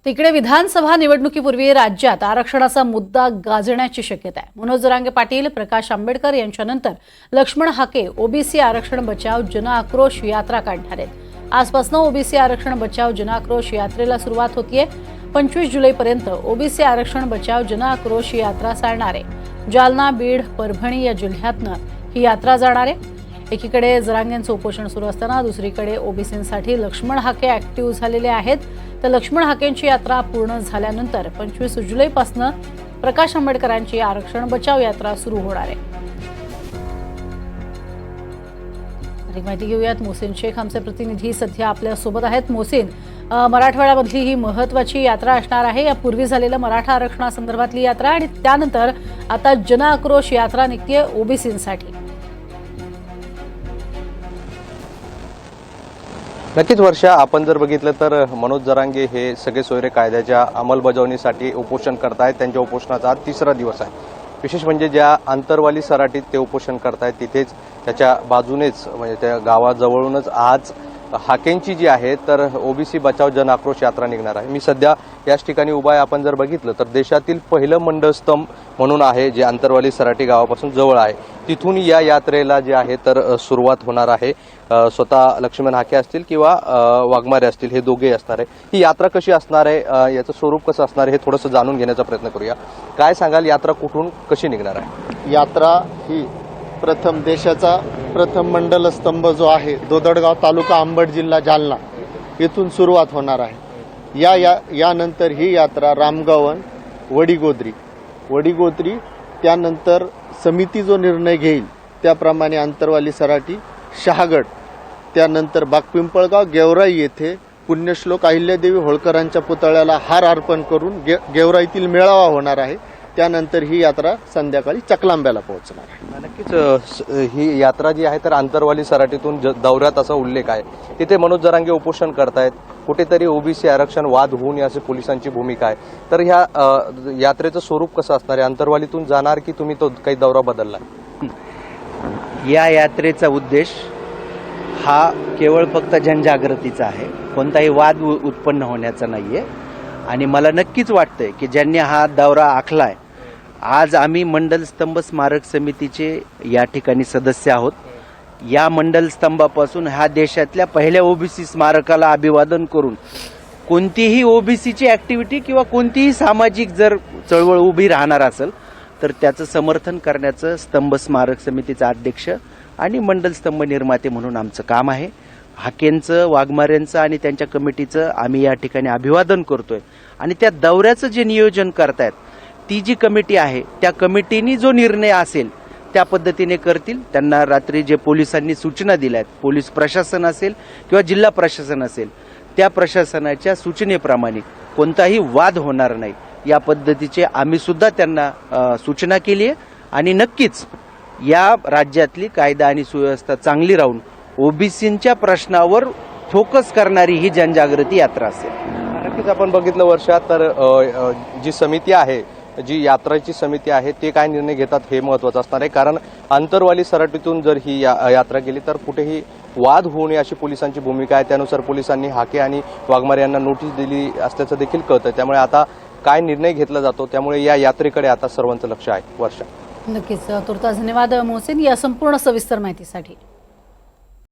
तिकडे विधानसभा निवडणुकीपूर्वी राज्यात आरक्षणाचा मुद्दा गाजण्याची शक्यता आहे। मनोज जरांगे पाटील, प्रकाश आंबेडकर यांच्यानंतर लक्ष्मण हाके ओबीसी आरक्षण बचाव जन आक्रोश यात्रा काढणार आहेत। आजपासून ओबीसी आरक्षण बचाव जन आक्रोश यात्रेला सुरुवात होतीये। 25 जुलैपर्यंत ओबीसी आरक्षण बचाव जन आक्रोश यात्रा चालणार आहे। जालना, बीड, परभणी या जिल्ह्यातनं ही यात्रा जाणार आहे। एकीकडे जरांगेंचं उपोषण सुरू असताना दुसरीकडे ओबीसींसाठी लक्ष्मण हाके ऍक्टिव्ह झालेले आहेत। तर लक्ष्मण हाकेंची यात्रा पूर्ण झाल्यानंतर 25 जुलैपासून प्रकाश आंबेडकरांची आरक्षण बचाव यात्रा सुरू होणार आहे। अधिक माहिती घेऊयात। मोहसिन शेख आमचे प्रतिनिधी सध्या आपल्या सोबत आहेत। मोहसिन, मराठवाड्यामधली ही महत्त्वाची यात्रा असणार आहे। यापूर्वी झालेलं मराठा आरक्षणासंदर्भातली यात्रा आणि त्यानंतर आता जन आक्रोश यात्रा निघतेय ओबीसींसाठी। नक्कीच वर्षा, आपण जर बघितलं तर मनोज जरांगे हे सगळे सोयरे कायद्याच्या अंमलबजावणीसाठी उपोषण करतायत। त्यांच्या उपोषणाचा आज 3रा दिवस आहे। विशेष म्हणजे ज्या आंतरवाली सराटीत ते उपोषण करतायत तिथेच त्याच्या बाजूनेच म्हणजे त्या गावाजवळूनच आज हाकेंची जी आहे तर ओबीसी बचाव जन आक्रोश यात्रा निघणार आहे। मी सध्या याच ठिकाणी उभा आहे। आपण जर बघितलं तर देशातील पहिलं मंडळस्तंभ म्हणून आहे जे आंतरवाली सराटी गावापासून जवळ आहे। तिथून या यात्रेला जे आहे तर सुरुवात होणार आहे। स्वतः लक्ष्मण हाके असतील किंवा वाघमारे असतील हे दोघेही असणार आहे। ही यात्रा कशी असणार आहे, याचं स्वरूप कसं असणार आहे हे थोडंसं जाणून घेण्याचा प्रयत्न करूया। काय सांगाल, यात्रा कुठून कशी निघणार आहे? यात्रा ही देशाचा प्रथम मंडल स्तंभ जो आहे दोदडगाव तालुका अंबड जिल्हा जालना येथून सुरुवात होणार आहे। यानंतर ही यात्रा रामगव्हाण, वडीगोद्री त्यानंतर समिती जो निर्णय घेईल त्याप्रमाणे आंतरवाली सराटी, शहागड, त्यानंतर बागपिंपळगाव, गेवराई येथे पुण्यश्लोक अहिल्यादेवी होळकरांच्या पुतळ्याला हार अर्पण करून गेवराईतील मेळावा होणार आहे। त्यानंतर ही यात्रा संध्याकाळी चकलांब्याला पोहोचणार आहे। नक्कीच ही यात्रा जी आहे तर आंतरवाली सराटीतून दौऱ्यात असा उल्लेख आहे। तिथे मनोज जरांगे उपोषण करतायत, कुठेतरी ओबीसी आरक्षण वाद होऊ नये अशी पोलिसांची भूमिका आहे। तर ह्या यात्रेचं स्वरूप कसं असणार आहे? आंतरवालीतून जाणार की तुम्ही तो काही दौरा बदलला? या यात्रेचा उद्देश हा केवळ फक्त जनजागृतीचा आहे, कोणताही वाद उत्पन्न होण्याचा नाहीये। आणि मला नक्कीच वाटतंय की ज्यांनी हा दौरा आखलाय, आज आम्ही मंडल स्तंभ स्मारक समितीचे या ठिकाणी सदस्य आहोत। या मंडल स्तंभापासून ह्या देशातल्या पहिल्या ओबीसी स्मारकाला अभिवादन करून कोणतीही ओबीसीची ऍक्टिव्हिटी किंवा कोणतीही सामाजिक जर चळवळ उभी राहणार असेल तर त्याचं समर्थन करण्याचं स्तंभ स्मारक समितीचा अध्यक्ष आणि मंडल स्तंभ निर्माते म्हणून आमचं काम आहे। हाकेंचं, वाघमारेंचं आणि त्यांच्या कमिटीचं आम्ही या ठिकाणी अभिवादन करतोय। आणि त्या दौऱ्याचं जे नियोजन करतायत ती जी कमिटी आहे त्या कमिटीने जो निर्णय असेल त्या पद्धतीने करतील। त्यांना रात्री जे पोलिसांनी सूचना दिल्यात, पोलीस प्रशासन असेल किंवा जिल्हा प्रशासन असेल, त्या प्रशासनाच्या सूचनेप्रमाणे कोणताही वाद होणार नाही या पद्धतीचे आम्ही सुद्धा त्यांना सूचना केली आहे। आणि नक्कीच या राज्यातली कायदा आणि सुव्यवस्था चांगली राहून ओबीसींच्या प्रश्नावर फोकस करणारी ही जनजागृती यात्रा असेल। नक्कीच आपण बघितलं वर्षात तर जी समिती आहे, जी यात्राची समिती आहे ते काय निर्णय घेतात हे महत्त्वाचं असणार आहे। कारण आंतरवाली सराटीतून जर ही यात्रा गेली तर कुठेही वाद होऊ नये अशी पोलिसांची भूमिका आहे। त्यानुसार पोलिसांनी हाके आणि वाघमारे यांना नोटीस दिली असल्याचं देखील कळतं। त्यामुळे आता काय निर्णय घेतला जातो त्यामुळे या यात्रेकडे आता सर्वांचं लक्ष आहे। वर्षा, नक्कीच तुर्तास धन्यवाद मोहसिन या संपूर्ण सविस्तर माहितीसाठी।